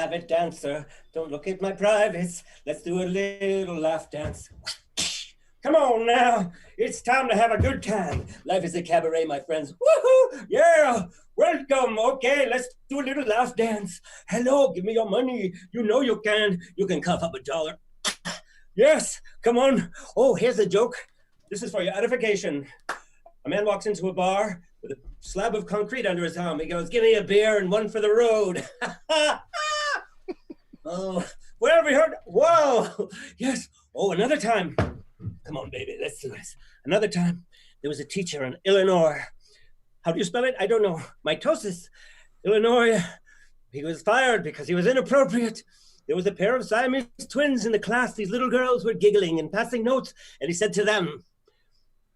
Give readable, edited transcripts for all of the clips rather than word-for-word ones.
private dancer. Don't look at my privates. Let's do a little laugh dance. Come on now. It's time to have a good time. Life is a cabaret, my friends. Woohoo! Yeah! Welcome. Okay, let's do a little laugh dance. Hello, give me your money. You know you can. You can cough up $1. Yes, come on. Oh, here's a joke. This is for your edification. A man walks into a bar with a slab of concrete under his arm. He goes, give me a beer and one for the road. Oh, where have we heard? Whoa, yes. Oh, another time. Come on, baby, let's do this. Another time, there was a teacher in Illinois. How do you spell it? I don't know. Mitosis. Illinois. He was fired because he was inappropriate. There was a pair of Siamese twins in the class. These little girls were giggling and passing notes. And he said to them,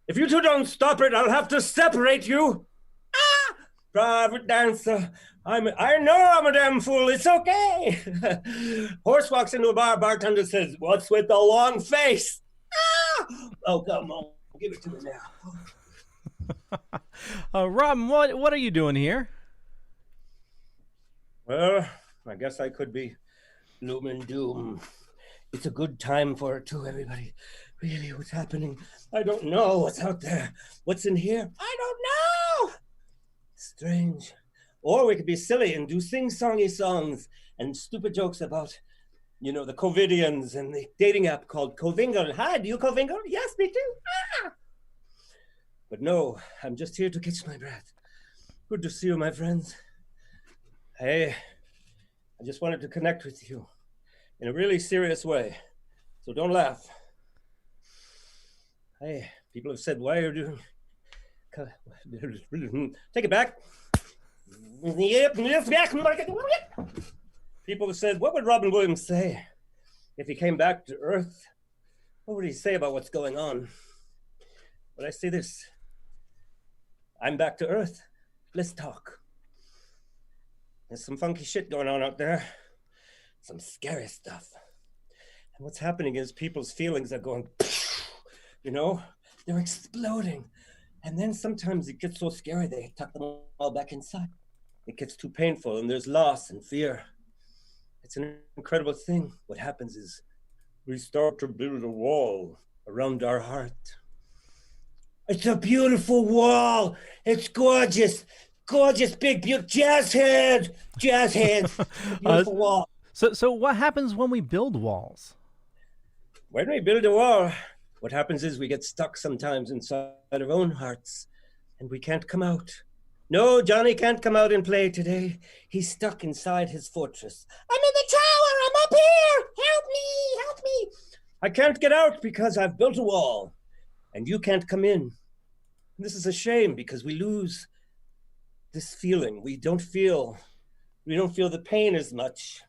if you two don't stop it, I'll have to separate you. Ah! Private dancer. I know I'm a damn fool. It's okay. Horse walks into a bar. Bartender says, what's with the long face? Ah! Oh, come on. Give it to me now. Robin, what are you doing here? Well, I guess I could be gloom and doom. It's a good time for it too, everybody. Really, what's happening? I don't know what's out there. What's in here? I don't know. Strange. Or we could be silly and do sing-songy songs and stupid jokes about, you know, the COVIDians and the dating app called Covingle. Hi, do you Covingle? Yes, me too. Ah! But no, I'm just here to catch my breath. Good to see you, my friends. Hey, I just wanted to connect with you in a really serious way. So don't laugh. Hey, people have said, why are you doing... Take it back. People have said, what would Robin Williams say if he came back to Earth? What would he say about what's going on? But I say this. I'm back to Earth. Let's talk. There's some funky shit going on out there. Some scary stuff. And what's happening is people's feelings are going, you know, they're exploding. And then sometimes it gets so scary, they tuck them all back inside. It gets too painful and there's loss and fear. It's an incredible thing. What happens is we start to build a wall around our heart. It's a beautiful wall. It's gorgeous. Gorgeous, big, beautiful jazz hands. Jazz hands. Beautiful wall. So what happens when we build walls? When we build a wall, what happens is we get stuck sometimes inside our own hearts and we can't come out. No, Johnny can't come out and play today. He's stuck inside his fortress. I'm in the tower. I'm up here. Help me. Help me. I can't get out because I've built a wall and you can't come in. And this is a shame because we lose this feeling. We don't feel the pain as much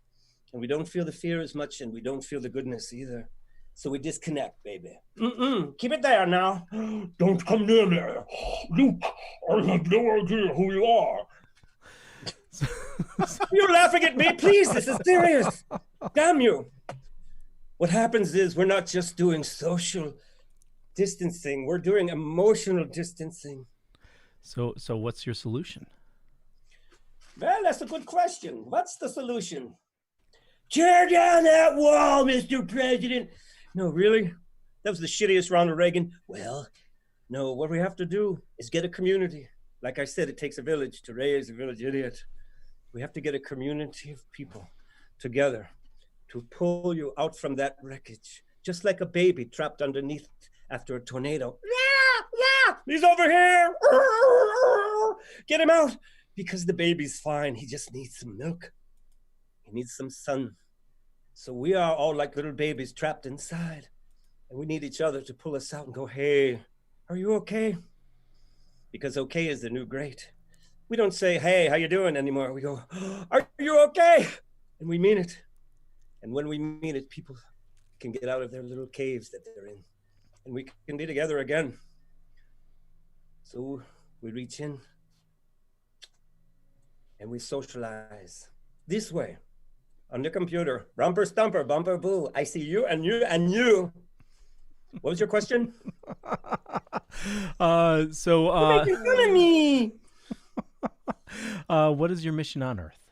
and we don't feel the fear as much and we don't feel the goodness either. So we disconnect, baby. Keep it there now. Don't come near me. Luke, I have no idea who you are. You're laughing at me? Please, this is serious. Damn you. What happens is we're not just doing social distancing. We're doing emotional distancing. So what's your solution? Well, that's a good question. What's the solution? Tear down that wall, Mr. President. No, really? That was the shittiest Ronald Reagan. Well, no, what we have to do is get a community. Like I said, it takes a village to raise a village idiot. We have to get a community of people together to pull you out from that wreckage, just like a baby trapped underneath after a tornado. Yeah, he's over here. Get him out, because the baby's fine. He just needs some milk. He needs some sun. So we are all like little babies trapped inside. And we need each other to pull us out and go, hey, are you okay? Because okay is the new great. We don't say, hey, how you doing anymore? We go, are you okay? And we mean it. And when we mean it, people can get out of their little caves that they're in. And we can be together again. So we reach in and we socialize this way. On the computer, rumper stumper, bumper boo. I see you and you and you. What was your question? You're making fun of me. What is your mission on Earth?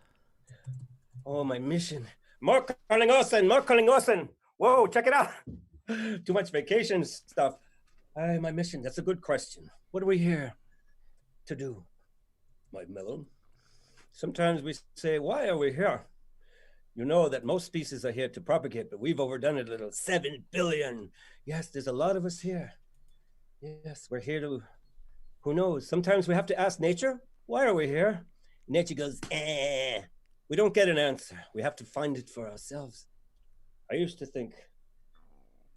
Oh, my mission. More Carlingosen, more Carlingosen. Whoa, check it out. Too much vacation stuff. My mission, that's a good question. What are we here to do, my melon? Sometimes we say, why are we here? You know that most species are here to propagate, but we've overdone it a little. 7 billion. Yes, there's a lot of us here. Yes, we're here to, who knows? Sometimes we have to ask nature, why are we here? Nature goes, eh. We don't get an answer. We have to find it for ourselves. I used to think,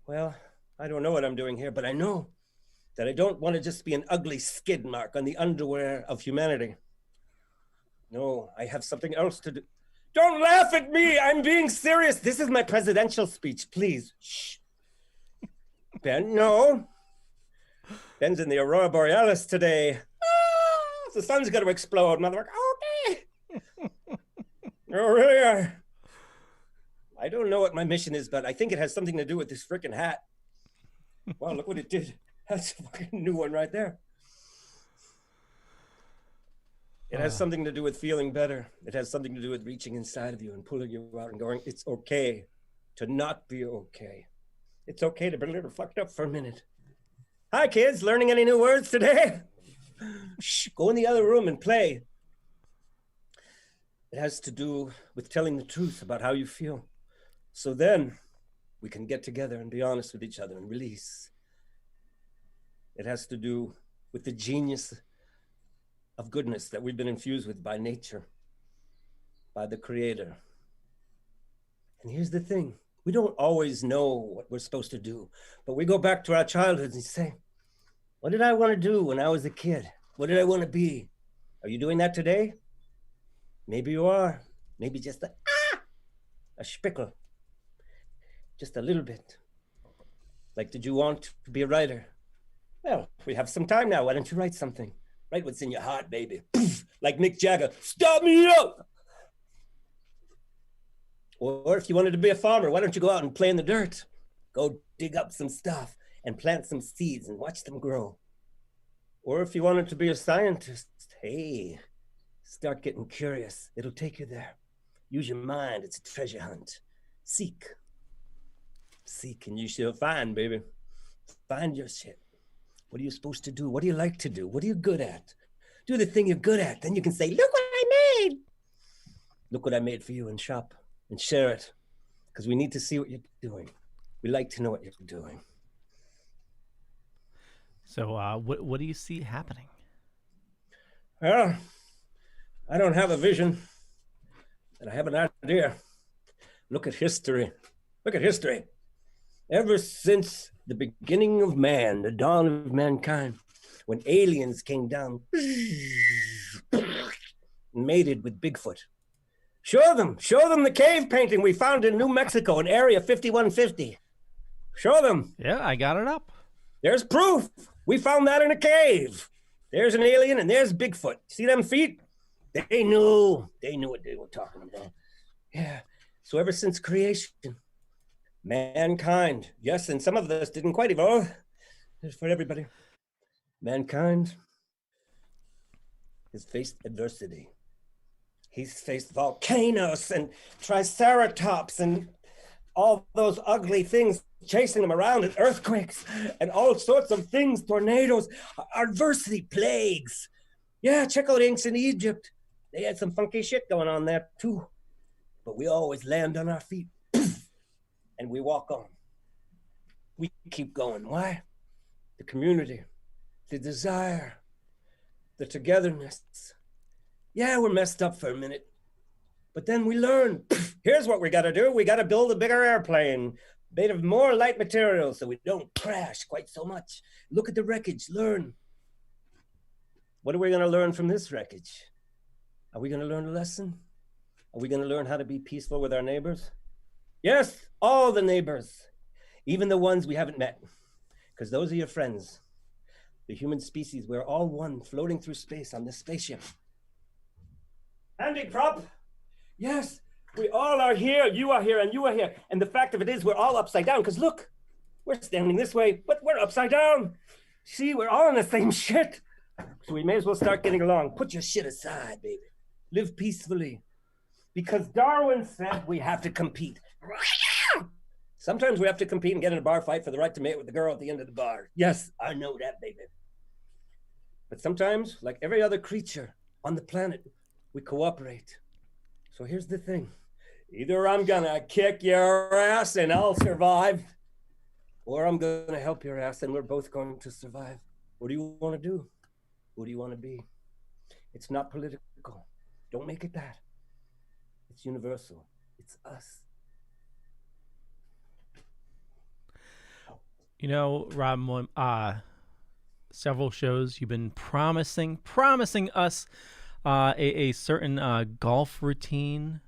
well, I don't know what I'm doing here, but I know that I don't want to just be an ugly skid mark on the underwear of humanity. No, I have something else to do. Don't laugh at me. I'm being serious. This is my presidential speech. Please. Shh. Ben, no. Ben's in the Aurora Borealis today. Ah, the sun's going to explode. Motherfucker. Okay. Oh, really? I don't know what my mission is, but I think it has something to do with this freaking hat. Wow, look what it did. That's a fucking new one right there. It has something to do with feeling better. It has something to do with reaching inside of you and pulling you out and going, it's okay to not be okay. It's okay to be a little fucked up for a minute. Hi, kids. Learning any new words today? Shh, go in the other room and play. It has to do with telling the truth about how you feel. So then we can get together and be honest with each other and release. It has to do with the genius of goodness that we've been infused with by nature, by the Creator. And here's the thing. We don't always know what we're supposed to do, but we go back to our childhoods and say, what did I want to do when I was a kid? What did I want to be? Are you doing that today? Maybe you are. Maybe just a spickle. Just a little bit. Like, did you want to be a writer? Well, we have some time now. Why don't you write something? Write what's in your heart, baby. Like Mick Jagger, stop me up! Or if you wanted to be a farmer, why don't you go out and play in the dirt? Go dig up some stuff and plant some seeds and watch them grow. Or if you wanted to be a scientist, hey, start getting curious. It'll take you there. Use your mind. It's a treasure hunt. Seek. Seek and you shall find, baby. Find your shit. What are you supposed to do? What do you like to do? What are you good at? Do the thing you're good at. Then you can say, look what I made. Look what I made for you, and shop and share it. Because we need to see what you're doing. We like to know what you're doing. So what do you see happening? Well, I don't have a vision, but I have an idea. Look at history. Look at history. Ever since the beginning of man, the dawn of mankind, when aliens came down and mated with Bigfoot. Show them the cave painting we found in New Mexico in Area 5150. Show them. Yeah, I got it up. There's proof. We found that in a cave. There's an alien and there's Bigfoot. See them feet? They knew what they were talking about. Yeah. So ever since creation, mankind, yes, and some of us didn't quite evolve. It's for everybody. Mankind has faced adversity. He's faced volcanoes and triceratops and all those ugly things chasing him around, and earthquakes and all sorts of things, tornadoes, adversity, plagues. Yeah, check out ancient Egypt. They had some funky shit going on there too. But we always land on our feet and we walk on. We keep going. Why? The community, the desire, the togetherness. Yeah, we're messed up for a minute, but then we learn. Here's what we got to do. We got to build a bigger airplane made of more light materials so we don't crash quite so much. Look at the wreckage, learn. What are we going to learn from this wreckage? Are we going to learn a lesson? Are we going to learn how to be peaceful with our neighbors? Yes, all the neighbors, even the ones we haven't met, because those are your friends. The human species, we're all one, floating through space on this spaceship. Andy Prop, yes, we all are here. You are here and you are here. And the fact of it is we're all upside down, because look, we're standing this way, but we're upside down. See, we're all in the same shit. So we may as well start getting along. Put your shit aside, baby. Live peacefully. Because Darwin said we have to compete. Sometimes we have to compete and get in a bar fight for the right to mate with the girl at the end of the bar. Yes, I know that, baby. But sometimes, like every other creature on the planet, we cooperate. So here's the thing. Either I'm gonna kick your ass and I'll survive, or I'm gonna help your ass and we're both going to survive. What do you want to do? Who do you want to be? It's not political. Don't make it that. It's universal. It's us. You know, Rob, several shows you've been promising us a certain golf routine.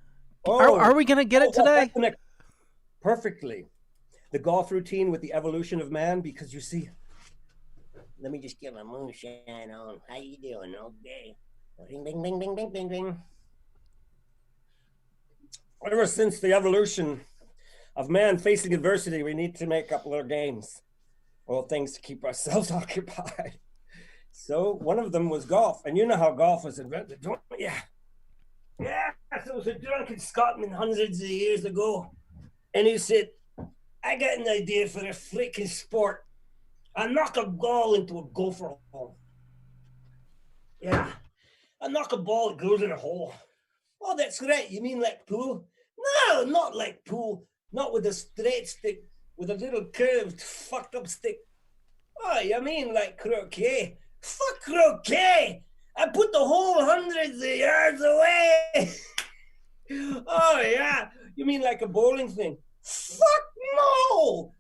Are we going to get it today? Perfectly. The golf routine with the evolution of man, because you see, let me just get my moonshine on. How you doing? Okay. Ding, ding, ding, ding, ding, ding, ding. Ever since the evolution of man facing adversity, we need to make up little games, little things to keep ourselves occupied. So one of them was golf. And you know how golf was invented, don't you? Yeah, so it was a drunken Scotsman hundreds of years ago. And he said, I got an idea for a freaking sport. I knock a ball into a gopher hole. Yeah, I knock a ball that goes in a hole. Oh, that's right. You mean like pool? No, not like pool. Not with a straight stick, with a little curved, fucked up stick. Oh, you mean like croquet? Fuck croquet! I put the hole hundreds of yards away. Oh, yeah. You mean like a bowling thing? Fuck no!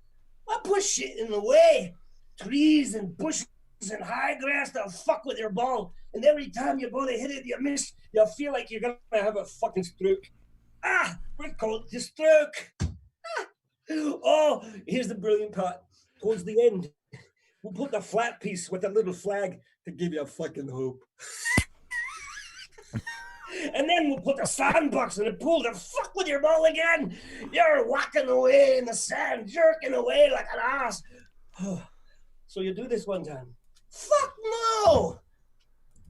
I put shit in the way. Trees and bushes and high grass that'll fuck with your ball. And every time you go to hit it, you miss. You'll feel like you're going to have a fucking stroke. Ah, we're called the stroke. Ah. Oh, here's the brilliant part. Towards the end, we'll put the flat piece with a little flag to give you a fucking hope. And then we'll put the sandbox in the pool to fuck with your ball again. You're whacking away in the sand, jerking away like an ass. So you do this one time. Fuck no!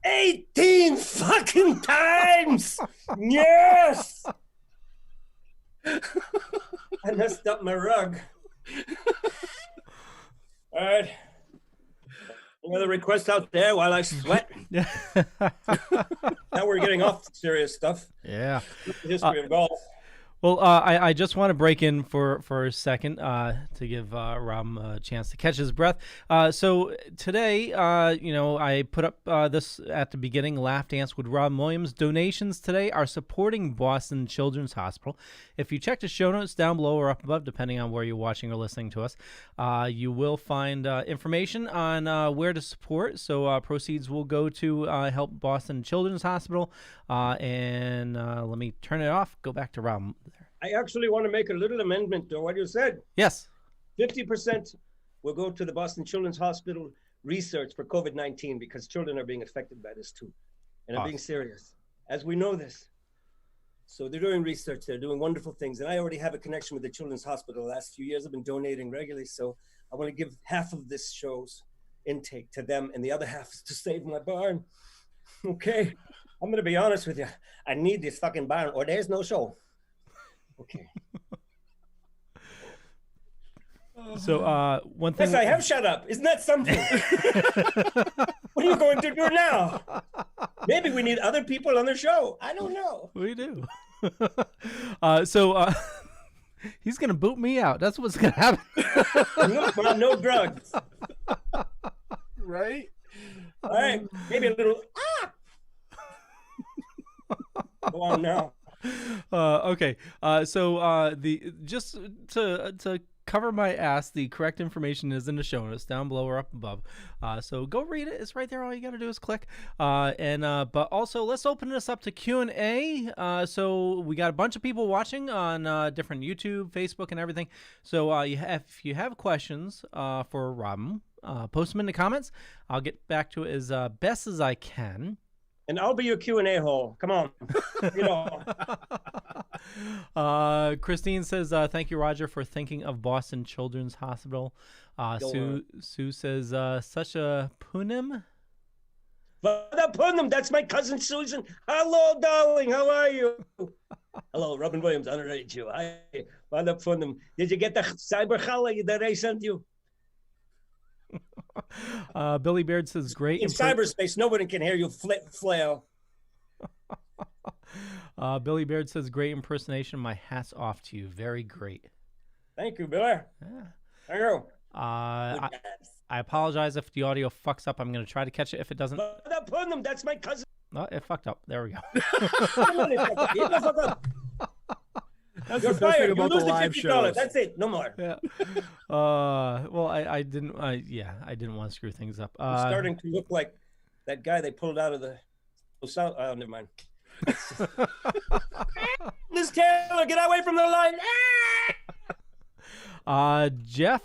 18 fucking times! Yes! I messed up my rug. All right. Another request out there while I sweat. Now we're getting off serious stuff. Yeah. The history of golf. Well, I just want to break in for a second to give Rob a chance to catch his breath. So today, I put up this at the beginning, Laughdance with Rob Williams. Donations today are supporting Boston Children's Hospital. If you check the show notes down below or up above, depending on where you're watching or listening to us, you will find information on where to support. So proceeds will go to help Boston Children's Hospital. And let me turn it off. Go back to Rob. I actually want to make a little amendment to what you said. Yes. 50% will go to the Boston Children's Hospital research for COVID-19 because children are being affected by this too. And I'm being serious, as we know this. So they're doing research, they're doing wonderful things. And I already have a connection with the Children's Hospital. The last few years I've been donating regularly. So I want to give half of this show's intake to them and the other half to save my barn. Okay, I'm going to be honest with you. I need this fucking barn or there's no show. Okay. So one thing. Yes, I have shut up. Isn't that something? What are you going to do now? Maybe we need other people on the show. I don't know. We do. He's going to boot me out. That's what's going to happen. No drugs. Right? All right. Maybe a little. Go on now. Okay. Just to cover my ass, the correct information is in the show notes down below or up above. So go read it. It's right there. All you got to do is click. But also let's open this up to Q&A. So we got a bunch of people watching on different YouTube, Facebook, and everything. So if you have questions for Robin, post them in the comments. I'll get back to it as best as I can. And I'll be your Q&A hole. Come on. You know. Christine says, thank you, Roger, for thinking of Boston Children's Hospital. Sue says, such a punim. Father Putnam, that's my cousin Susan. Hello, darling. How are you? Hello, Robin Williams on the radio. Hi, Father Putnam. Did you get the cyber challah that I sent you? Billy Beard says great. In cyberspace, nobody can hear you flail. Billy Beard says great impersonation. My hat's off to you. Very great. Thank you, Billy. Yeah. Thank you. I apologize if the audio fucks up. I'm going to try to catch it. If it doesn't, Father Putnam, that's my cousin. Oh, it fucked up. There we go. That's You're the best fired. thing You about lose the the live $50. shows. That's it. No more. Yeah. Well, I didn't. I didn't want to screw things up. I'm starting to look like that guy they pulled out of the. Oh, never mind. This Taylor, get away from the line. Jeff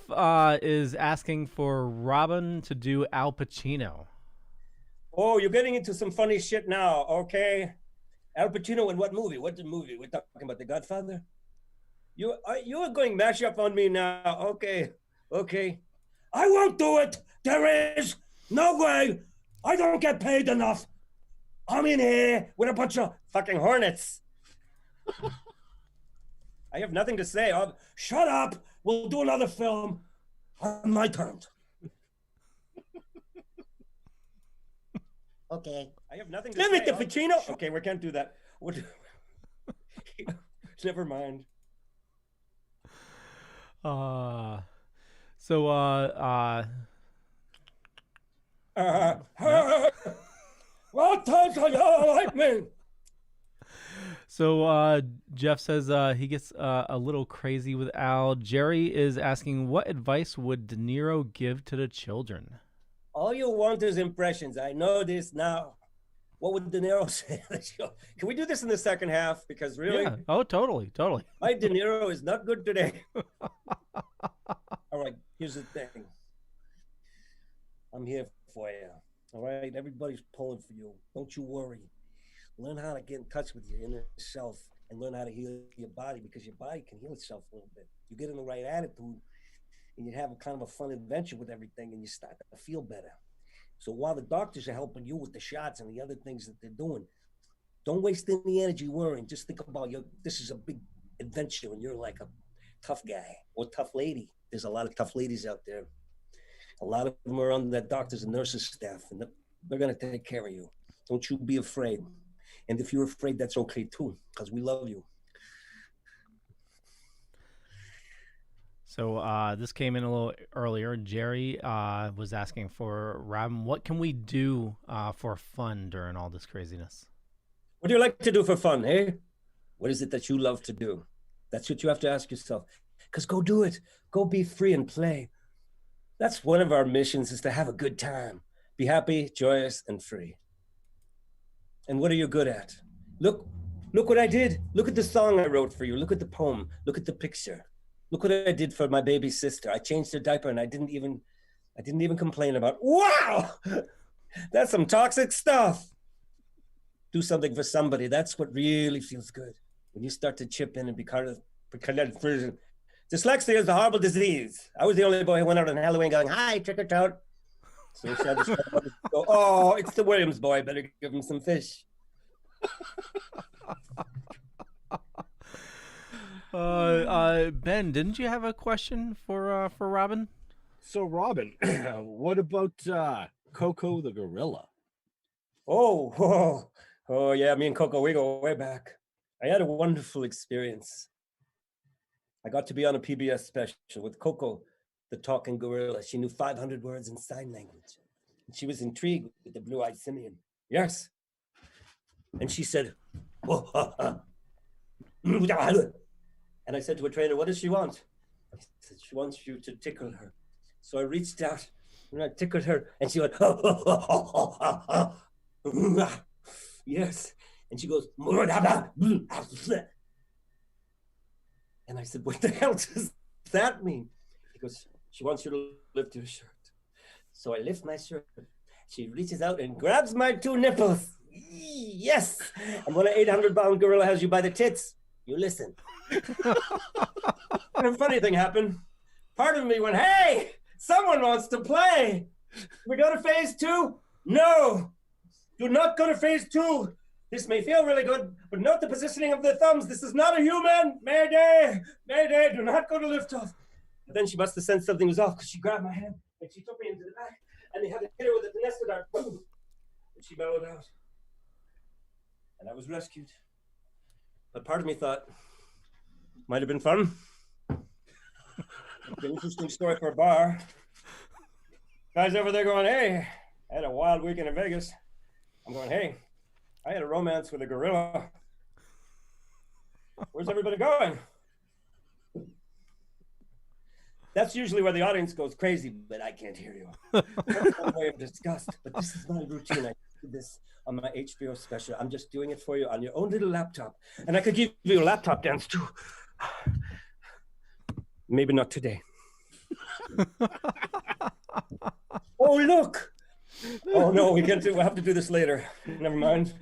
is asking for Robin to do Al Pacino. Oh, you're getting into some funny shit now. Okay. Al Pacino in what movie? What movie? We're talking about The Godfather? You are going mash up on me now. Okay. I won't do it. There is no way. I don't get paid enough. I'm in here with a bunch of fucking hornets. I have nothing to say. Shut up. We'll do another film on my terms. Okay. I have nothing to say. Damn it, the Pacino. Okay, we can't do that. Never mind. What times are you like me? So Jeff says he gets a little crazy with Al. Jerry is asking, what advice would De Niro give to the children? All you want is impressions. I know this now. What would De Niro say? Can we do this in the second half? Because really, yeah. Oh, totally. My De Niro is not good today. All right, here's the thing. I'm here for you. All right, everybody's pulling for you. Don't you worry. Learn how to get in touch with your inner self and learn how to heal your body, because your body can heal itself a little bit. You get in the right attitude and you have a kind of a fun adventure with everything and you start to feel better. So while the doctors are helping you with the shots and the other things that they're doing, don't waste any energy worrying. Just think about this is a big adventure and you're like a tough guy or tough lady. There's a lot of tough ladies out there. A lot of them are on that doctors and nurses staff, and they're going to take care of you. Don't you be afraid. And if you're afraid, that's okay too, because we love you. So this came in a little earlier. Jerry was asking for Robin, what can we do for fun during all this craziness? What do you like to do for fun, eh? What is it that you love to do? That's what you have to ask yourself. Because go do it. Go be free and play. That's one of our missions, is to have a good time. Be happy, joyous, and free. And what are you good at? Look what I did. Look at the song I wrote for you. Look at the poem. Look at the picture. Look what I did for my baby sister. I changed her diaper and I didn't even complain about. Wow, that's some toxic stuff. Do something for somebody. That's what really feels good. When you start to chip in and be part of version. Dyslexia is a horrible disease. I was the only boy who went out on Halloween going, "Hi, trick or treat." So she had to go, "Oh, it's the Williams boy. Better give him some fish." Ben, didn't you have a question for Robin? So, Robin, what about Coco the gorilla? Oh, yeah, me and Coco, we go way back. I had a wonderful experience. I got to be on a PBS special with Coco, the talking gorilla. She knew 500 words in sign language. And she was intrigued with the blue-eyed simian. Yes. And she said, and I said to a trainer, what does she want? He said, she wants you to tickle her. So I reached out and I tickled her and she went, yes. And she goes, and I said, what the hell does that mean? He goes, she wants you to lift your shirt. So I lift my shirt. She reaches out and grabs my two nipples. Yes. And when an 800-pound gorilla has you by the tits, you listen. And a funny thing happened. Part of me went, hey, someone wants to play. We go to phase 2? No. Do not go to phase 2. This may feel really good, but note the positioning of the thumbs. This is not a human. Mayday! Mayday! Do not go to liftoff. But then she must have sensed something was off because she grabbed my hand and she took me into the back and they had to hit her with a Tenesta dart. Boom! And she bellowed out. And I was rescued. But part of me thought, might have been fun. An interesting story for a bar. Guys over there going, hey, I had a wild weekend in Vegas. I'm going, hey, I had a romance with a gorilla. Where's everybody going? That's usually where the audience goes crazy, but I can't hear you. That's one way of disgust, but this is my routine. I did this on my HBO special. I'm just doing it for you on your own little laptop. And I could give you a laptop dance too. Maybe not today. Oh, look. Oh, no, we can't do, we'll have to do this later. Never mind.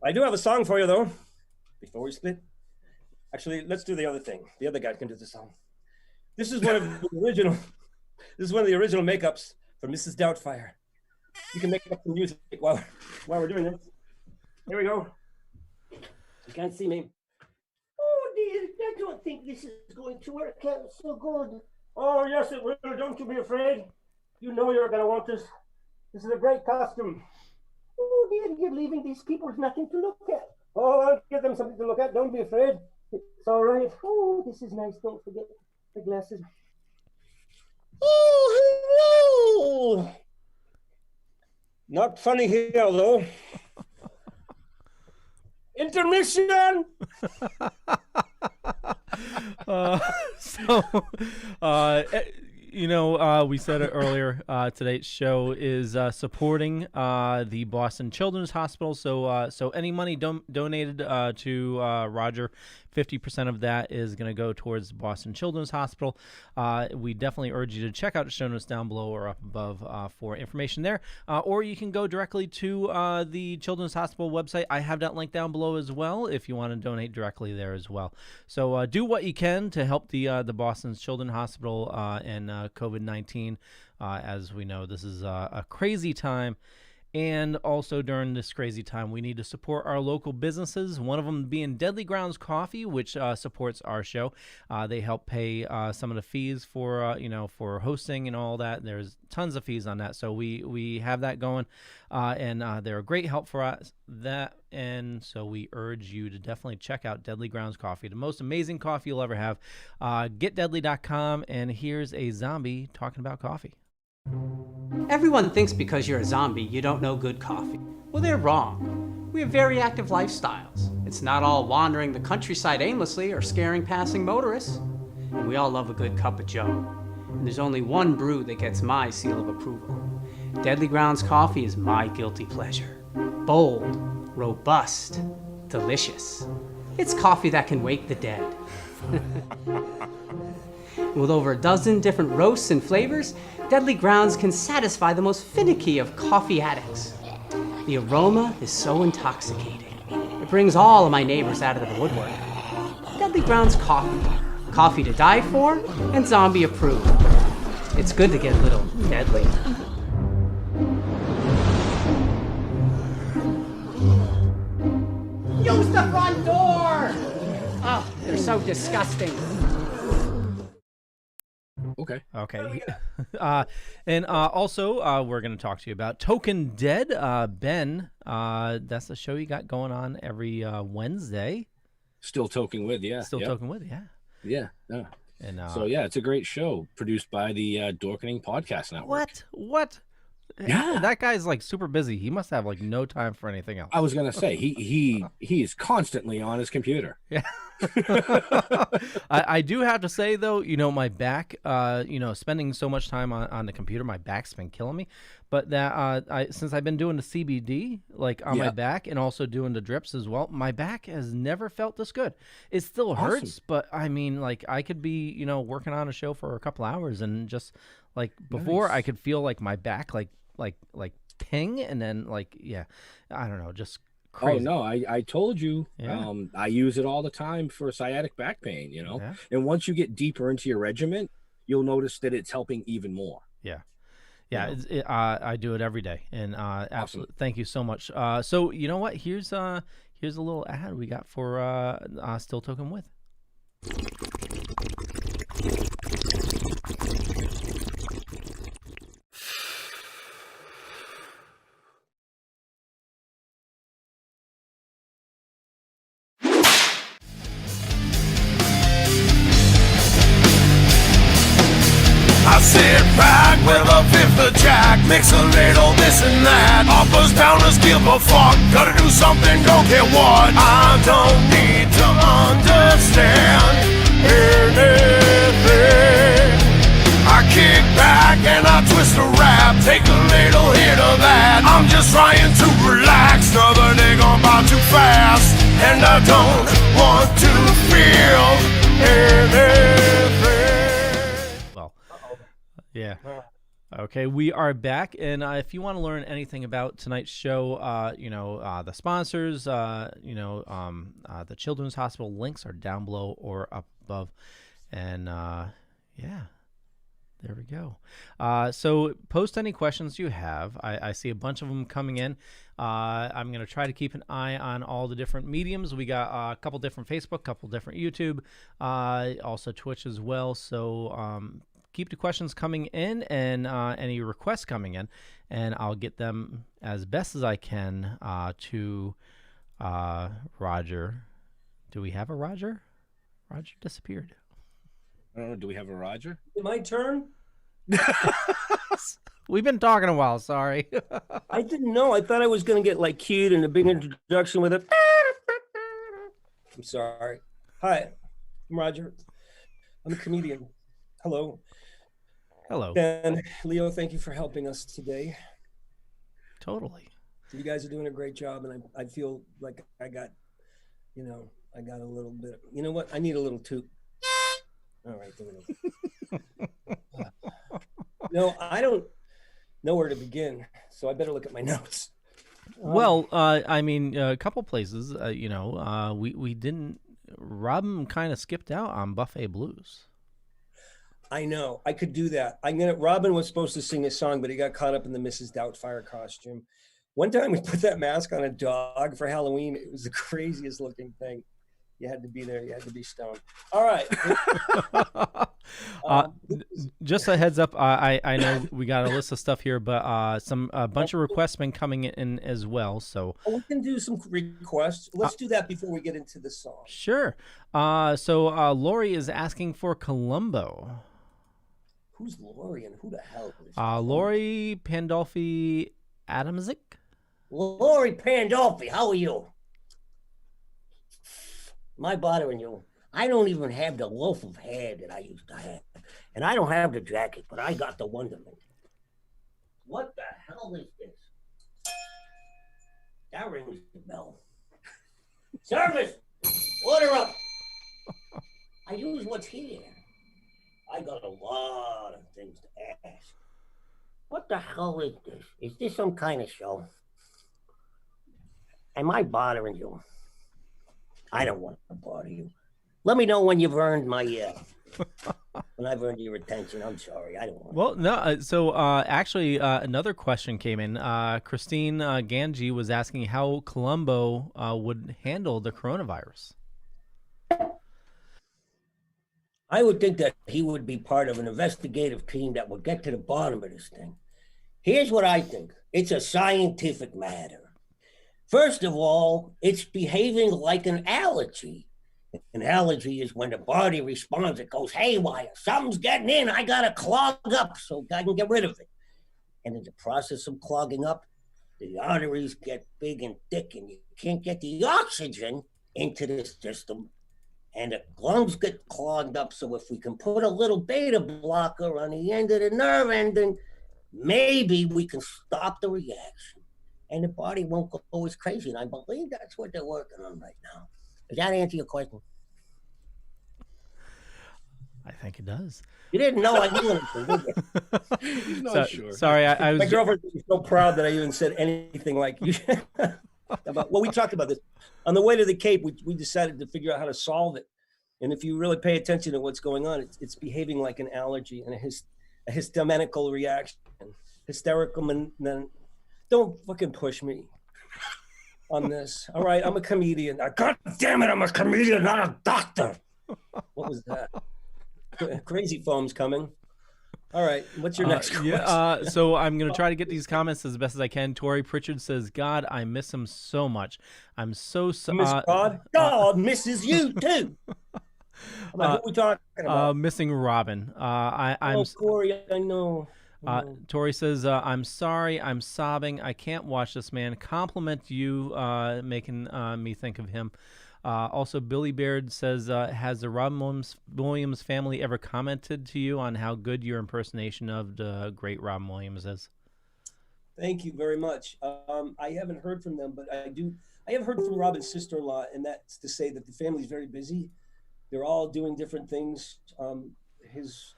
I do have a song for you, though, before we split. Actually, let's do the other thing. The other guy can do the song. This is one of the original makeups for Mrs. Doubtfire. You can make up some music while we're doing this. Here we go. You can't see me. Oh, dear, I don't think this is going to work out so good. Oh, yes, it will. Don't you be afraid. You know you're going to want this. This is a great costume. Oh, dear, you're leaving these people with nothing to look at. Oh, I'll give them something to look at. Don't be afraid. It's all right. Oh, this is nice. Don't forget the glasses. Oh, hello. Not funny here, though. Intermission. We said it earlier. Today's show is supporting the Boston Children's Hospital. So any money donated to Roger, 50% of that is going to go towards Boston Children's Hospital. We definitely urge you to check out the show notes down below or up above for information there. Or you can go directly to the Children's Hospital website. I have that link down below as well if you want to donate directly there as well. So do what you can to help the Boston Children's Hospital and COVID-19. As we know, this is a crazy time. And also during this crazy time, we need to support our local businesses, one of them being Deadly Grounds Coffee, which supports our show. They help pay some of the fees for, for hosting and all that. There's tons of fees on that. So we have that going, and they're a great help for us. And so we urge you to definitely check out Deadly Grounds Coffee, the most amazing coffee you'll ever have. GetDeadly.com, and here's a zombie talking about coffee. Everyone thinks because you're a zombie, you don't know good coffee. Well, they're wrong. We have very active lifestyles. It's not all wandering the countryside aimlessly or scaring passing motorists. And we all love a good cup of joe. And there's only one brew that gets my seal of approval. Deadly Grounds Coffee is my guilty pleasure. Bold, robust, delicious. It's coffee that can wake the dead. With over a dozen different roasts and flavors, Deadly Grounds can satisfy the most finicky of coffee addicts. The aroma is so intoxicating. It brings all of my neighbors out of the woodwork. Deadly Grounds Coffee. Coffee to die for and zombie approved. It's good to get a little deadly. Use the front door! Oh, they're so disgusting. Okay. And also, we're going to talk to you about Toking DEAD. Ben, that's the show you got going on every Wednesday. Still Toking with, yeah. Toking with, yeah. Yeah. And so, yeah, it's a great show produced by the Dorkening Podcast Network. What? Yeah. That guy's like super busy. He must have like no time for anything else. I was going to say, he is constantly on his computer. Yeah. I do have to say though, my back, spending so much time on the computer, my back's been killing me. But that since I've been doing the CBD like on my back and also doing the drips as well, my back has never felt this good. It still hurts, but I mean, like I could be, working on a show for a couple hours and just like before I could feel like my back like ping, and then I don't know, just crazy. Oh no, I told you. Yeah. I use it all the time for sciatic back pain, And once you get deeper into your regimen, you'll notice that it's helping even more. Yeah. Yeah, I do it every day, and absolutely, thank you so much. So you know what? Here's a little ad we got for Still Token With. I sit back with a fifth of Jack, mix a little this and that. Uppers, downers, give a fuck. Gotta do something, don't care what. I don't need to understand anything. I kick back and I twist a rap, take a little hit of that. I'm just trying to relax, another day gone by too fast, and I don't want to feel anything. Yeah. Okay, we are back, and if you want to learn anything about tonight's show, the sponsors, the Children's Hospital links are down below or up above, and yeah, there we go. So post any questions you have. I see a bunch of them coming in. I'm going to try to keep an eye on all the different mediums. We got a couple different Facebook, couple different YouTube, also Twitch as well. So keep the questions coming in and any requests coming in, and I'll get them as best as I can to Roger. Do we have a Roger? Roger disappeared. I don't know. Do we have a Roger? My turn? We've been talking a while. Sorry. I didn't know. I thought I was going to get like cued in a big introduction with a. I'm sorry. Hi, I'm Roger. I'm a comedian. Hello. Hello. And Leo, thank you for helping us today. Totally. You guys are doing a great job, and I feel like I got a little bit. You know what? I need a little toot. All right, there it is. No, I don't know where to begin, so I better look at my notes. Well, a couple places. We didn't. Robin kind of skipped out on Buffet Blues. I know. I could do that. Robin was supposed to sing a song, but he got caught up in the Mrs. Doubtfire costume. One time we put that mask on a dog for Halloween. It was the craziest looking thing. You had to be there. You had to be stoned. All right. Just a heads up. I know we got a list of stuff here, but a bunch of requests been coming in as well. So we can do some requests. Let's do that before we get into the song. Sure. So Lori is asking for Columbo. Who's Lori and who the hell is Lori Pandolfi Adamczyk? Lori Pandolfi, how are you? My bothering you. I don't even have the loaf of hair that I used to have. And I don't have the jacket, but I got the wonderment. What the hell is this? That rings the bell. Service! Order up! I use what's here. I got a lot of things to ask. What the hell is this? Is this some kind of show? Am I bothering you? I don't want to bother you. Let me know when you've earned my, when I've earned your attention. I'm sorry. I don't want Well, no. So actually, another question came in. Christine Ganji was asking how Columbo would handle the coronavirus. I would think that he would be part of an investigative team that would get to the bottom of this thing. Here's what I think. It's a scientific matter. First of all, it's behaving like an allergy. An allergy is when the body responds. It goes haywire. Something's getting in. I got to clog up so I can get rid of it. And in the process of clogging up, the arteries get big and thick, and you can't get the oxygen into the system. And the lungs get clogged up. So if we can put a little beta blocker on the end of the nerve ending, maybe we can stop the reaction. And the body won't go as crazy. And I believe that's what they're working on right now. Does that answer your question? I think it does. You didn't know I knew anything, did you? He's not sure. Sorry, I was... My girlfriend was so proud that I even said anything like you. Well, we talked about this. On the way to the Cape, we decided to figure out how to solve it. And if you really pay attention to what's going on, it's behaving like an allergy. And it has a hysterical reaction. Don't fucking push me on this. All right, I'm a comedian. God damn it, I'm a comedian, not a doctor. What was that? Crazy foam's coming. All right, what's your next question? So I'm going to try to get these comments as best as I can. Tori Pritchard says, God, I miss him so much. I'm so sorry. Miss God? God misses you too. Who are we talking about? Missing Robin. I'm Tori, I know. Tori says, I'm sorry. I'm sobbing. I can't watch this man. Compliment you, making me think of him. Also, Billy Baird says, has the Robin Williams family ever commented to you on how good your impersonation of the great Robin Williams is? Thank you very much. I haven't heard from them, but I have heard from Robin's sister-in-law, and that's to say that the family's very busy. They're all doing different things. His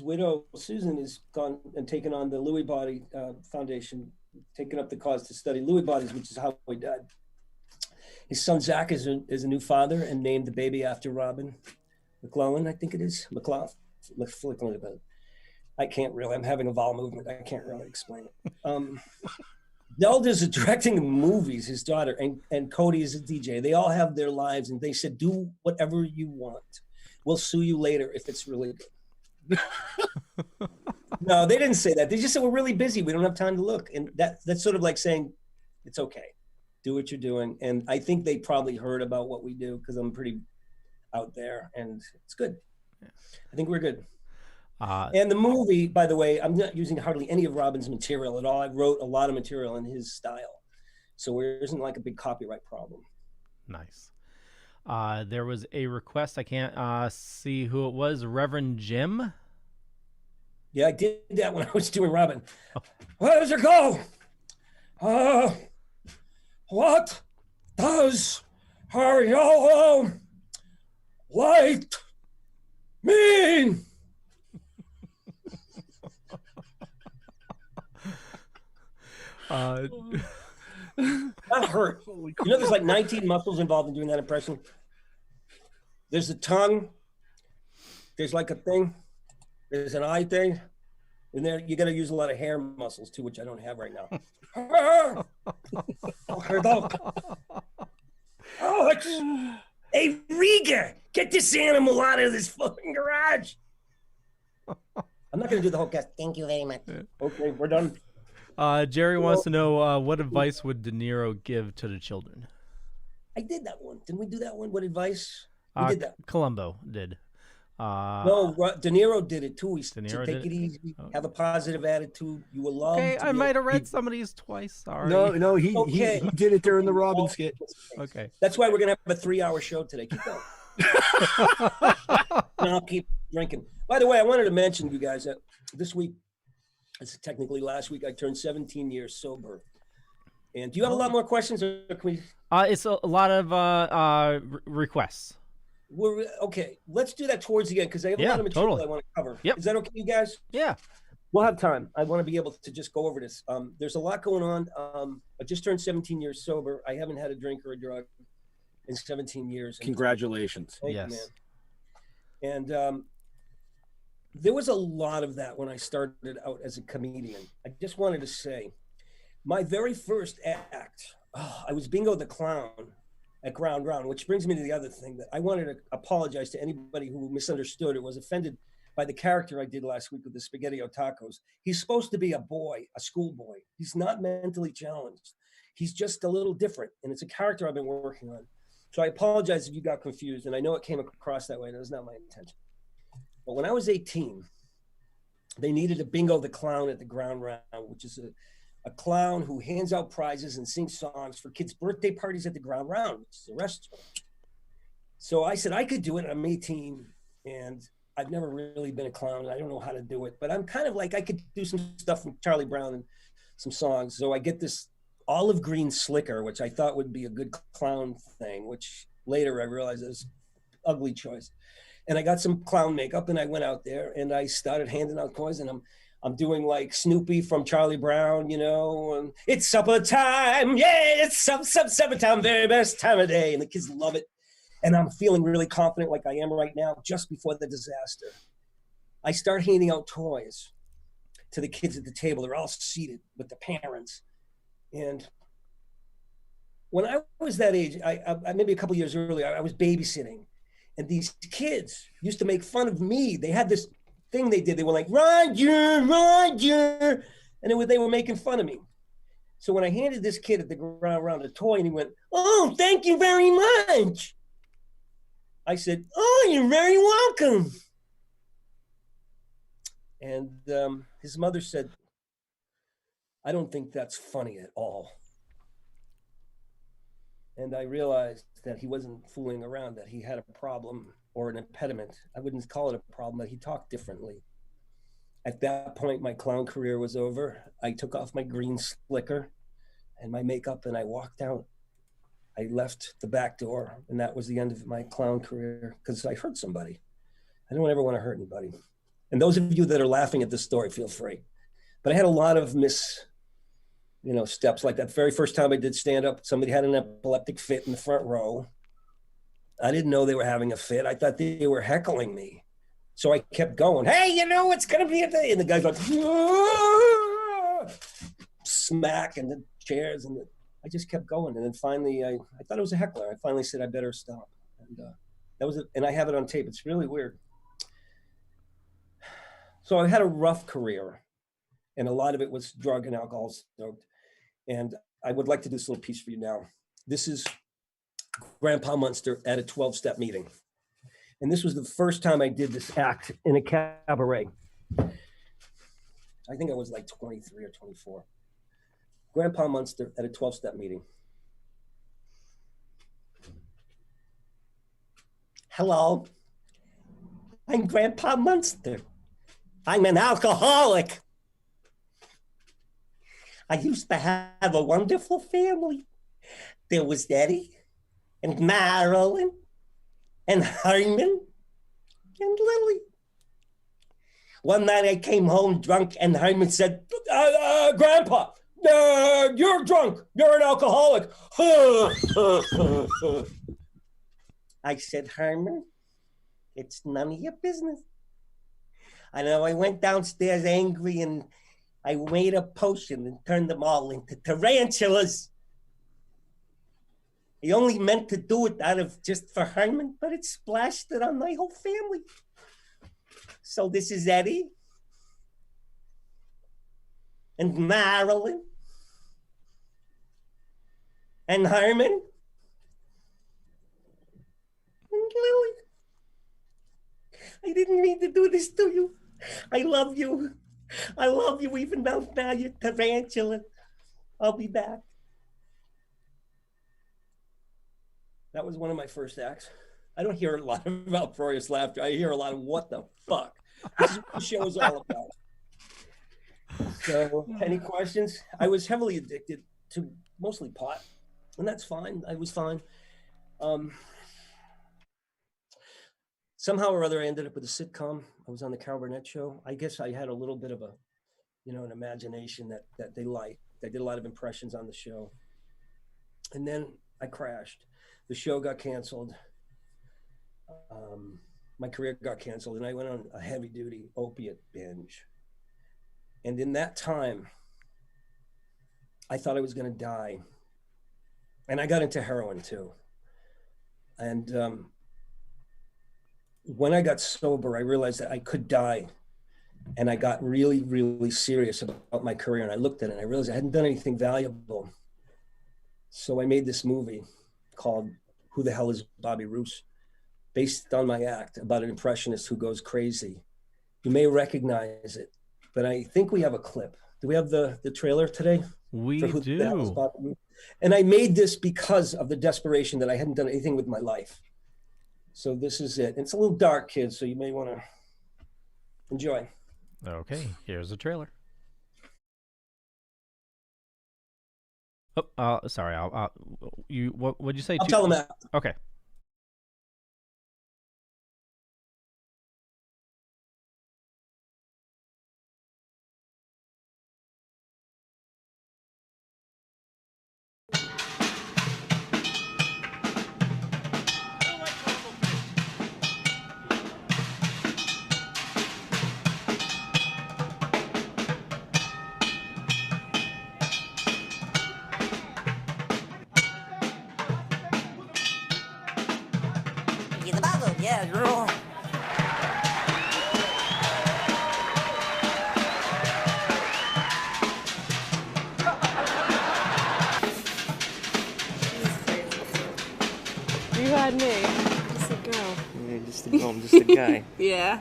widow, Susan, has gone and taken on the Lewy Body Foundation, taken up the cause to study Lewy bodies, which is how he died. His son, Zach, is a new father and named the baby after Robin McClellan, I think it is. McClellan. I can't really, I'm having a vowel movement. I can't really explain it. Nelda's directing movies, his daughter, and Cody is a DJ. They all have their lives, and they said, do whatever you want. We'll sue you later if it's really good. No, they didn't say that. They just said, we're really busy. We don't have time to look. And that's sort of like saying, it's okay. Do what you're doing. And I think they probably heard about what we do because I'm pretty out there, and it's good. Yeah. I think we're good. And the movie, by the way, I'm not using hardly any of Robin's material at all. I wrote a lot of material in his style. So there isn't like a big copyright problem. Nice. There was a request. I can't see who it was. Reverend Jim. Yeah, I did that when I was doing Robin. Oh. Where does it go? What does her yellow light mean? That hurt. You know, there's like 19 muscles involved in doing that impression. There's the tongue. There's like a thing. There's an eye thing. And then you got to use a lot of hair muscles too, which I don't have right now. Alex! Hey, Rieger! Get this animal out of this fucking garage! I'm not going to do the whole cast. Thank you very much. Okay, we're done. Jerry wants to know what advice would De Niro give to the children? I did that one. Didn't we do that one? What advice? We did that. Columbo did. No, De Niro did it too. He said, take it easy, have a positive attitude. You will love. Okay, I might have read some of these twice. Sorry. No, he did it during the Robin skit. Okay. That's why we're going to have a 3-hour show today. Keep going. And I'll keep drinking. By the way, I wanted to mention to you guys that this week, it's technically last week, I turned 17 years sober. And do you have a lot more questions? Or can we... It's a lot of requests. Okay, let's do that towards the end because I have a lot of material I want to cover. Yep. Is that okay, you guys? Yeah. We'll have time. I want to be able to just go over this. There's a lot going on. I just turned 17 years sober. I haven't had a drink or a drug in 17 years. Congratulations. Thank you, man. And there was a lot of that when I started out as a comedian. I just wanted to say, my very first act, I was Bingo the Clown at Ground Round, which brings me to the other thing that I wanted to apologize to anybody who misunderstood or was offended by the character I did last week with the SpaghettiO tacos. He's supposed to be a boy, a schoolboy. He's not mentally challenged. He's just a little different, and it's a character I've been working on. So I apologize if you got confused, and I know it came across that way, and it was not my intention. But when I was 18, they needed a Bingo the Clown at the Ground Round, which is a clown who hands out prizes and sings songs for kids' birthday parties at the Ground Round, which is a restaurant. So I said I could do it. I'm 18, and I've never really been a clown. I don't know how to do it, but I'm kind of like I could do some stuff from Charlie Brown and some songs. So I get this olive green slicker, which I thought would be a good clown thing, which later I realized is an ugly choice. And I got some clown makeup, and I went out there, and I started handing out toys, and I'm doing like Snoopy from Charlie Brown, you know, and it's supper time. Yeah, it's supper time, very best time of day. And the kids love it. And I'm feeling really confident like I am right now just before the disaster. I start handing out toys to the kids at the table. They're all seated with the parents. And when I was that age, I maybe a couple years earlier, I was babysitting. And these kids used to make fun of me. They had this thing they did. They were like, Roger, Roger. And they were making fun of me. So when I handed this kid at the ground round a toy and he went, oh, thank you very much. I said, oh, you're very welcome. And his mother said, I don't think that's funny at all. And I realized that he wasn't fooling around, that he had a problem or an impediment. I wouldn't call it a problem, but he talked differently. At that point, my clown career was over. I took off my green slicker and my makeup and I walked out. I left the back door and that was the end of my clown career because I hurt somebody. I don't ever want to hurt anybody. And those of you that are laughing at this story, feel free. But I had a lot of steps like that. Very first time I did stand up, somebody had an epileptic fit in the front row. I didn't know they were having a fit. I thought they were heckling me. So I kept going, hey, it's going to be a day. And the guy's like, smack, and the chairs. And I just kept going. And then finally, I thought it was a heckler. I finally said, I better stop. And that was it. And I have it on tape. It's really weird. So I had a rough career. And a lot of it was drug and alcohol stoked. And I would like to do this little piece for you now. This is Grandpa Munster at a 12-step meeting. And this was the first time I did this act in a cabaret. I think I was like 23 or 24. Grandpa Munster at a 12-step meeting. Hello, I'm Grandpa Munster. I'm an alcoholic. I used to have a wonderful family. There was Eddie and Marilyn and Herman and Lily. One night I came home drunk and Herman said, Grandpa, you're drunk. You're an alcoholic. I said, Herman, it's none of your business. I know I went downstairs angry and I made a potion and turned them all into tarantulas. He only meant to do it out of just for Herman, but it splashed it on my whole family. So this is Eddie and Marilyn and Herman and Lily. I didn't mean to do this to you. I love you. I love you even though now you're tarantula. I'll be back. That was one of my first acts. I don't hear a lot of uproarious laughter. I hear a lot of what the fuck. This is what the show is all about. So, any questions? I was heavily addicted to mostly pot, and that's fine. I was fine. Somehow or other, I ended up with a sitcom. I was on the Carl Burnett show. I guess I had a little bit of an imagination that they liked. I did a lot of impressions on the show. And then I crashed. The show got canceled. My career got canceled, and I went on a heavy-duty opiate binge. And in that time, I thought I was going to die. And I got into heroin, too. And when I got sober, I realized that I could die. And I got really, really serious about my career. And I looked at it and I realized I hadn't done anything valuable. So I made this movie called Who the Hell is Bobby Roose, based on my act about an impressionist who goes crazy. You may recognize it, but I think we have a clip. Do we have the trailer today? We do. And I made this because of the desperation that I hadn't done anything with my life. So this is it. It's a little dark, kids, so you may want to enjoy. Okay, here's the trailer. Oh, sorry. What'd you say? I'll tell them that. Okay. Yeah, girl. You had me. Just a girl. Yeah, just a girl. I'm just a guy. Yeah.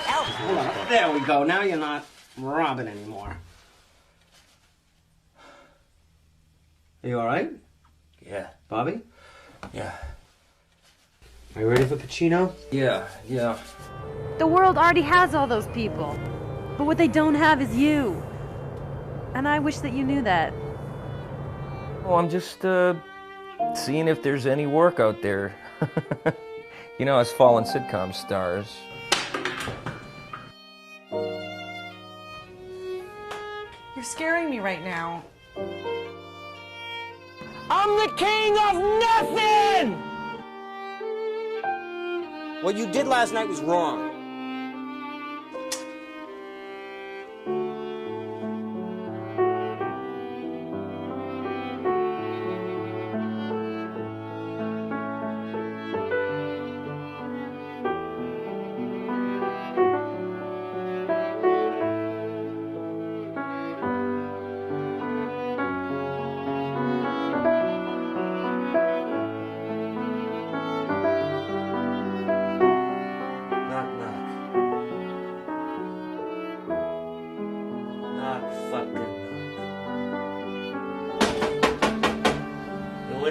Help. There we go. Now you're not robbing anymore. Are you all right? Yeah. Bobby? Yeah. Are you ready for Pacino? Yeah. The world already has all those people. But what they don't have is you. And I wish that you knew that. Well, I'm just seeing if there's any work out there. You know, as fallen sitcom stars. You're scaring me right now. I'm the king of nothing! What you did last night was wrong.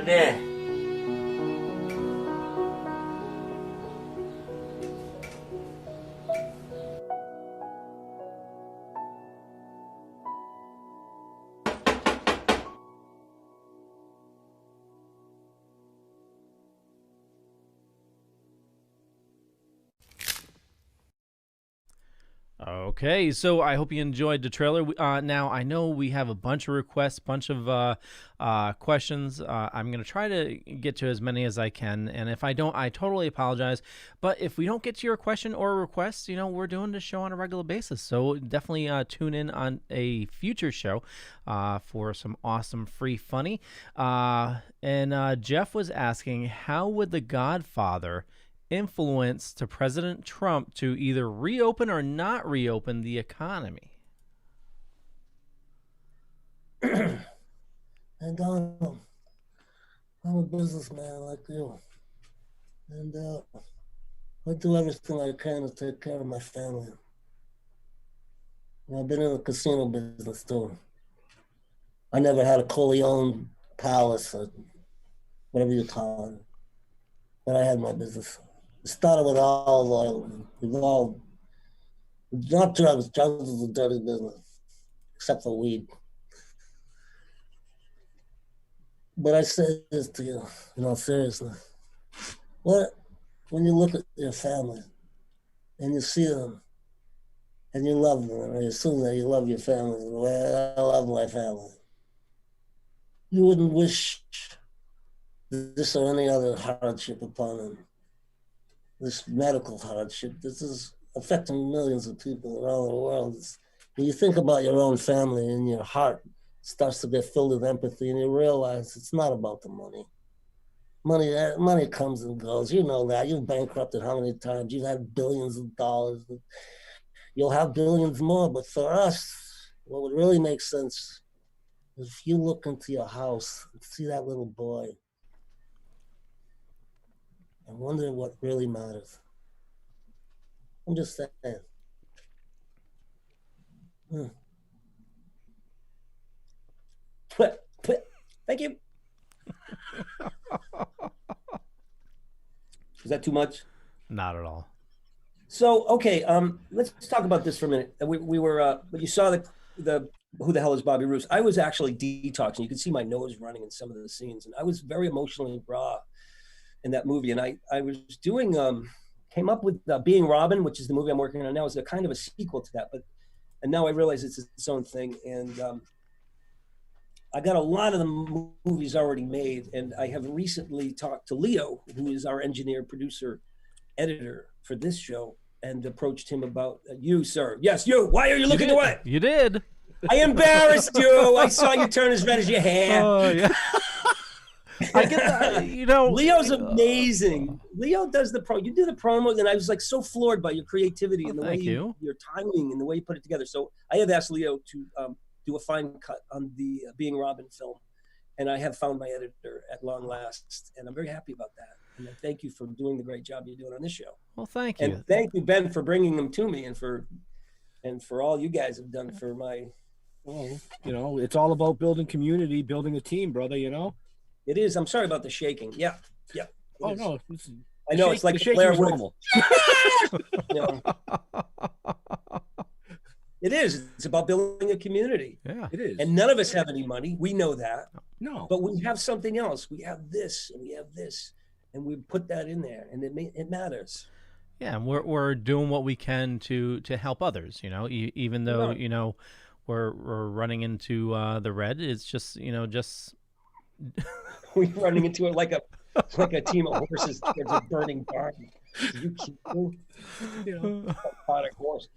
There. Okay, so I hope you enjoyed the trailer. Now, I know we have a bunch of requests, bunch of questions. I'm going to try to get to as many as I can, and if I don't, I totally apologize. But if we don't get to your question or request, you know, we're doing the show on a regular basis, so definitely tune in on a future show for some awesome free funny. And Jeff was asking, how would The Godfather influence to President Trump to either reopen or not reopen the economy? And I'm a businessman like you, and I do everything I can to take care of my family. And I've been in the casino business too. I never had a Corleone palace or whatever you call it, but I had my business. It started with all oil. We've all, not drugs. Drugs is a dirty business, except for weed. But I say this to you, seriously. When you look at your family and you see them and you love them, and I assume that you love your family the way I love my family, you wouldn't wish this or any other hardship upon them. This medical hardship, this is affecting millions of people around the world. When you think about your own family and your heart starts to get filled with empathy and you realize it's not about the money. Money comes and goes. You know that. You've bankrupted how many times? You've had billions of dollars. You'll have billions more. But for us, what would really make sense is if you look into your house and see that little boy and wonder what really matters. I'm just saying. Thank you. Is that too much? Not at all. So, okay, let's talk about this for a minute. We were, you saw the Who the Hell is Bobby Roos? I was actually detoxing. You could see my nose running in some of the scenes, and I was very emotionally raw in that movie. And I was doing, came up with Being Robin, which is the movie I'm working on now. It's a kind of a sequel to that, and now I realize it's its own thing. And I got a lot of the movies already made, and I have recently talked to Leo, who is our engineer, producer, editor for this show, and approached him about you, sir. Yes, you. Why are you looking away? You did. I embarrassed you. I saw you turn as red as your hair. Oh yeah. I get that. You know, Leo's amazing. Leo does you do the promo, and I was like so floored by your creativity and the way your timing and the way you put it together. So I have asked Leo to do a fine cut on the Being Robin film, and I have found my editor at long last, and I'm very happy about that. And I thank you for doing the great job you're doing on this show. Well, thank you. And thank you, Ben, for bringing them to me, and for all you guys have done for my. Well, you know, it's all about building community, building a team, brother. You know. It is. I'm sorry about the shaking. Yeah. Oh no. I know it's like the Blair shaking normal. It is. It's about building a community. Yeah, it is. And none of us have any money. We know that. No. But we have something else. We have this, and we have this, and we put that in there, and it matters. Yeah, and we're doing what we can to help others. You know, even though you know we're running into the red. It's just we're running into it like a team of horses towards a burning barn. Aquatic horse.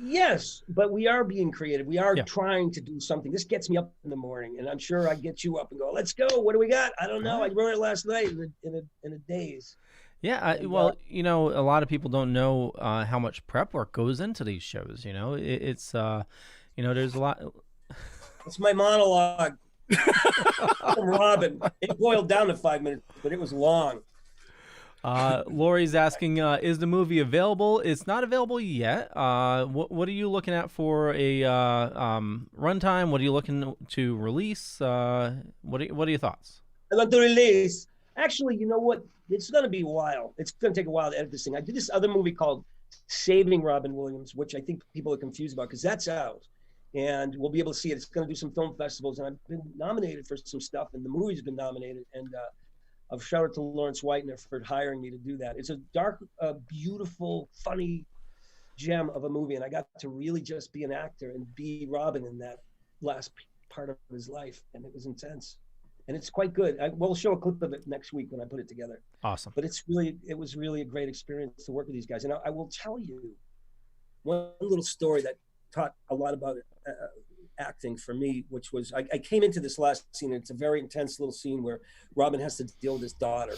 Yes, but we are being creative. We are trying to do something. This gets me up in the morning, and I'm sure I get you up and go, "Let's go. What do we got?" I don't know. I wrote it last night in a daze. Yeah, well, you know, a lot of people don't know how much prep work goes into these shows. You know, it's you know, there's a lot. It's my monologue. From Robin. It boiled down to 5 minutes, but it was long. Lori's asking, is the movie available? It's not available yet. What are you looking at for a runtime? What are you looking to release? What are your thoughts? I love the release. Actually, you know what? It's going to be a while. It's going to take a while to edit this thing. I did this other movie called Saving Robin Williams, which I think people are confused about because that's out. And we'll be able to see it. It's going to do some film festivals, and I've been nominated for some stuff, and the movie's been nominated. And I've shouted to Lawrence Whitener for hiring me to do that. It's a dark, beautiful, funny gem of a movie, and I got to really just be an actor and be Robin in that last part of his life, and it was intense. And it's quite good. We'll show a clip of it next week when I put it together. Awesome. But it was really a great experience to work with these guys. And I will tell you one little story that taught a lot about acting for me, which was I came into this last scene, and it's a very intense little scene where Robin has to deal with his daughter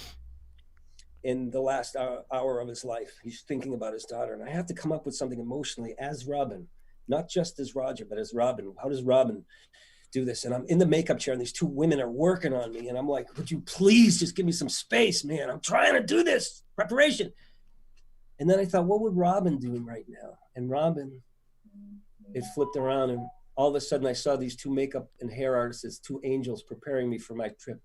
in the last hour of his life. He's thinking about his daughter, and I have to come up with something emotionally as Robin, not just as Roger, but as Robin. How does Robin do this? And I'm in the makeup chair, and these two women are working on me, and I'm like, would you please just give me some space, man? I'm trying to do this preparation. And then I thought, what would Robin do right now? And Robin, it flipped around, and all of a sudden I saw these two makeup and hair artists, two angels preparing me for my trip.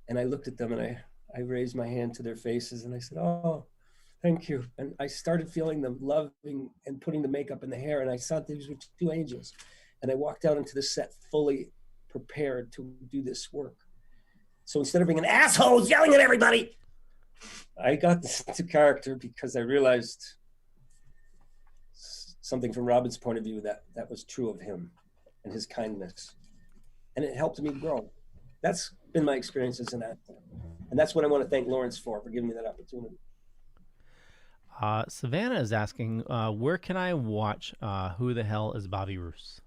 And I looked at them, and I raised my hand to their faces, and I said, oh, thank you. And I started feeling them loving and putting the makeup and the hair, and I saw these were two angels. And I walked out into the set fully prepared to do this work. So instead of being an asshole yelling at everybody, I got this into character because I realized something from Robin's point of view that was true of him and his kindness. And it helped me grow. That's been my experience as an actor. And that's what I want to thank Lawrence for giving me that opportunity. Savannah is asking, where can I watch Who the Hell is Bobby Roose?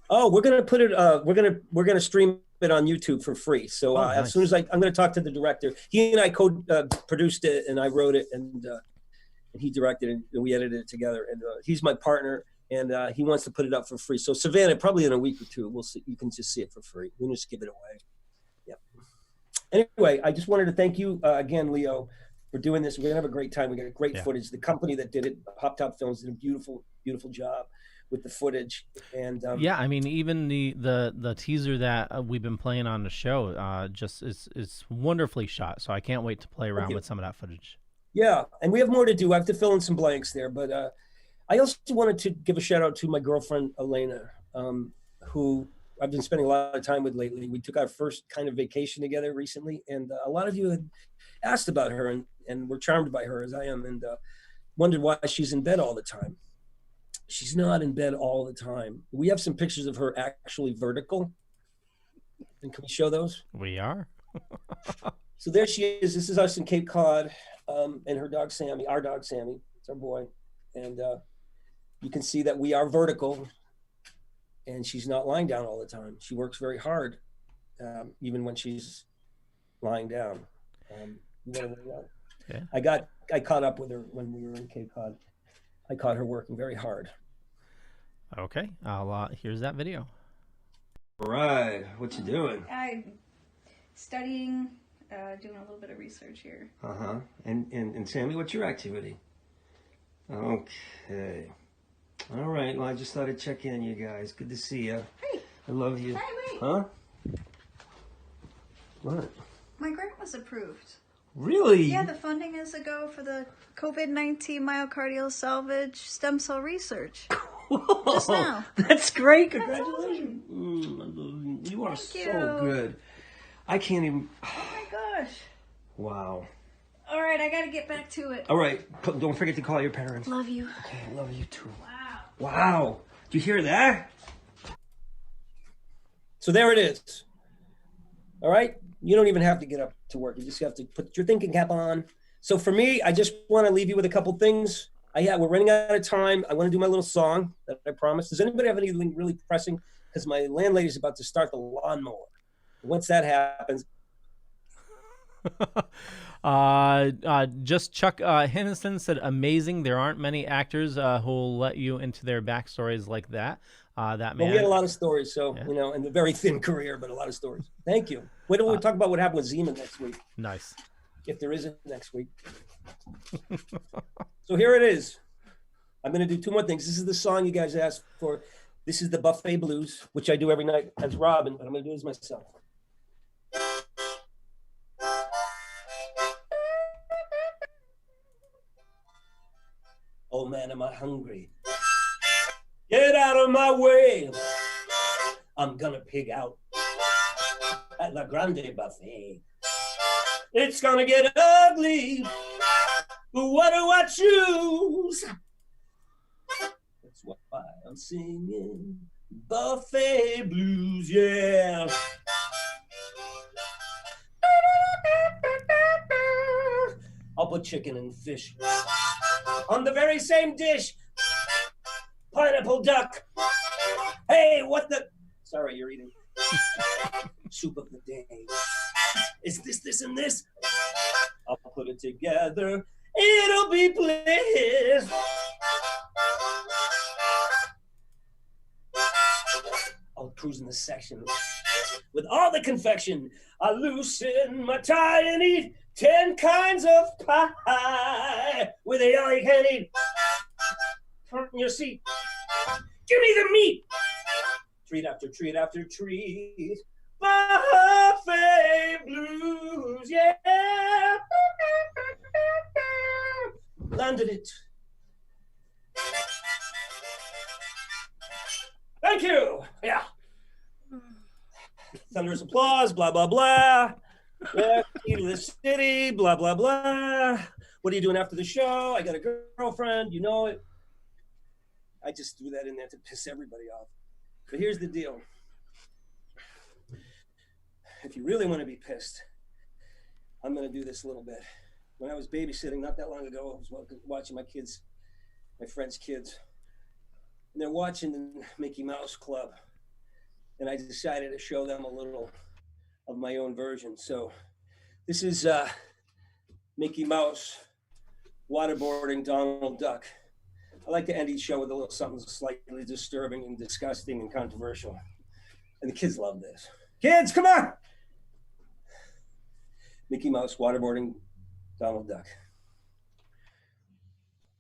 Oh, we're gonna put it. We're gonna stream it on YouTube for free. So nice. As soon as I'm gonna talk to the director. He and I produced it, and I wrote it, and he directed it, and we edited it together. And he's my partner, and he wants to put it up for free. So Savannah, probably in a week or two, we'll see. You can just see it for free. We'll just give it away. Yep. Anyway, I just wanted to thank you again, Leo, for doing this. We're gonna have a great time. We got great footage. The company that did it, Hop Top Films, did a beautiful, beautiful job with the footage. And yeah, I mean, even the teaser that we've been playing on the show just is wonderfully shot. So I can't wait to play around with some of that footage. Yeah, and we have more to do. I have to fill in some blanks there, but I also wanted to give a shout out to my girlfriend Elena, who I've been spending a lot of time with lately. We took our first kind of vacation together recently, and a lot of you had asked about her and were charmed by her, as I am, and wondered why she's in bed all the time. She's not in bed all the time. We have some pictures of her actually vertical. And can we show those? We are. So there she is. This is us in Cape Cod, and her dog Sammy, our boy. And you can see that we are vertical. and she's not lying down all the time. She works very hard, even when she's lying down. Yeah. I caught up with her when we were in Cape Cod. I caught her working very hard. Okay, here's that video. All right, what you doing? I'm studying, doing a little bit of research here. And Sammy, what's your activity? Okay. All right, well, I just thought I'd check in, you guys. Good to see you. Hey. I love you. Hey, wait. Huh? What? My grant was approved. Really? Yeah, the funding is a go for the COVID-19 myocardial salvage stem cell research. Just now. That's great. Congratulations. Awesome. You are so good. I can't even. Oh my gosh. Wow. All right, I got to get back to it. All right. Don't forget to call your parents. Love you. Okay, I love you too. Wow. Wow. Do you hear that? So there it is. All right. You don't even have to get up to work. You just have to put your thinking cap on. So for me, I just want to leave you with a couple things. We're running out of time. I want to do my little song that I promised. Does anybody have anything really pressing? Because my landlady's about to start the lawnmower. Once that happens. Just Chuck Henderson said, amazing. There aren't many actors who will let you into their backstories like that. That man. Well, we had a lot of stories, so, yeah. And a very thin career, but a lot of stories. Thank you. Wait till we talk about what happened with Zeman next week. Nice. If there isn't next week. So here it is. I'm going to do two more things. This is the song you guys asked for. This is the Buffet Blues, which I do every night as Robin, but I'm going to do this myself. Oh man, am I hungry? Get out of my way. I'm gonna pig out at La Grande Buffet. It's gonna get ugly, but what do I choose? That's why I'm singing Buffet Blues, yeah. I'll put chicken and fish on the very same dish. Pineapple duck. Hey, what the? Sorry, you're eating. Soup of the day. Is this, and this? I'll put it together. It'll be bliss. I'll cruise in the section with all the confection. I'll loosen my tie and eat 10 kinds of pie with all you can eat. In your seat. Give me the meat. Treat after treat after treat. Buffet Blues, yeah. Landed it. Thank you. Yeah. Thunderous applause, blah, blah, blah. Yeah, key to the city, blah, blah, blah. What are you doing after the show? I got a girlfriend, you know it. I just threw that in there to piss everybody off. But here's the deal. If you really want to be pissed, I'm going to do this a little bit. When I was babysitting not that long ago, I was watching my kids, my friends' kids, and they're watching the Mickey Mouse Club. And I decided to show them a little of my own version. So this is Mickey Mouse waterboarding Donald Duck. I like to end each show with a little something slightly disturbing and disgusting and controversial. And the kids love this. Kids, come on! Mickey Mouse waterboarding Donald Duck.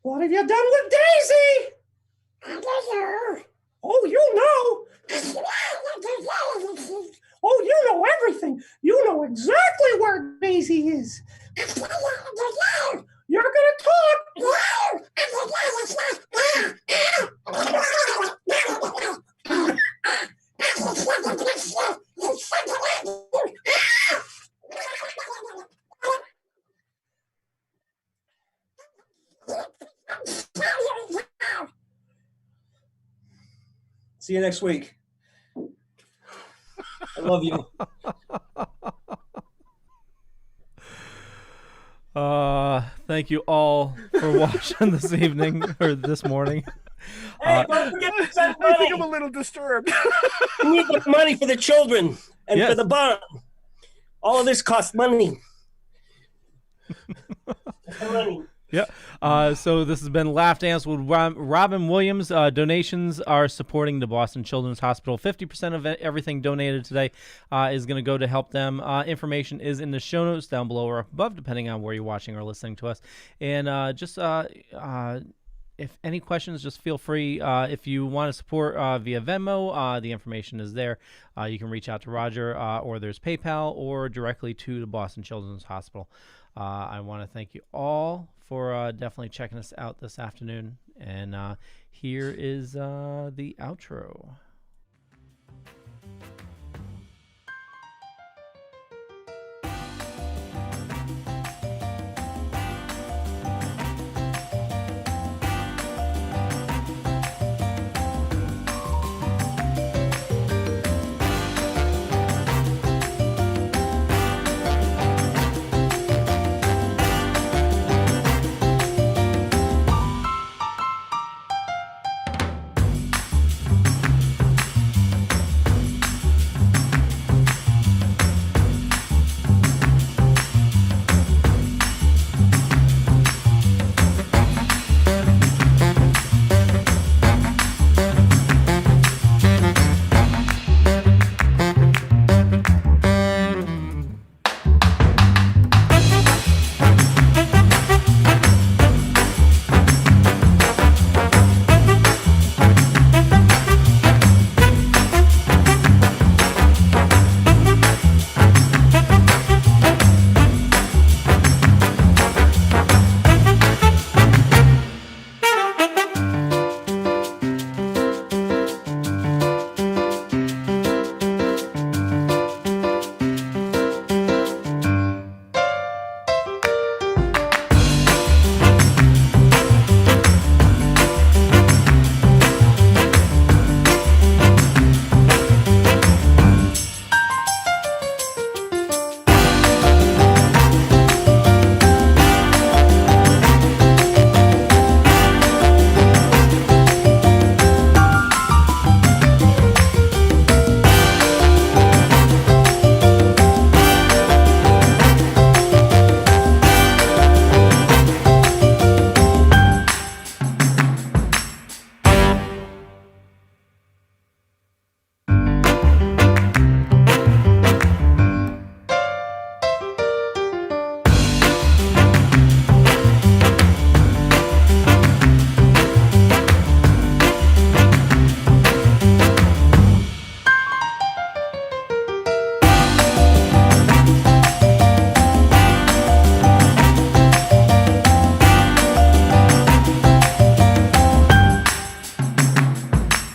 What have you done with Daisy? I don't know. Oh, you know. Oh, you know everything. You know exactly where Daisy is. You're gonna talk. See you next week. I love you. Thank you all for watching this evening or this morning. Hey, don't forget to send I think money. I'm a little disturbed. We need the money for the children and Yes. for the bond. All of this costs money. Money. Yeah. So this has been Laughdance with Robin Williams. Donations are supporting the Boston Children's Hospital. 50% of everything donated today is going to go to help them. Information is in the show notes down below or up above, depending on where you're watching or listening to us. And if any questions, just feel free. If you want to support via Venmo, the information is there. You can reach out to Roger, or there's PayPal, or directly to the Boston Children's Hospital. I want to thank you all for definitely checking us out this afternoon. And here is the outro.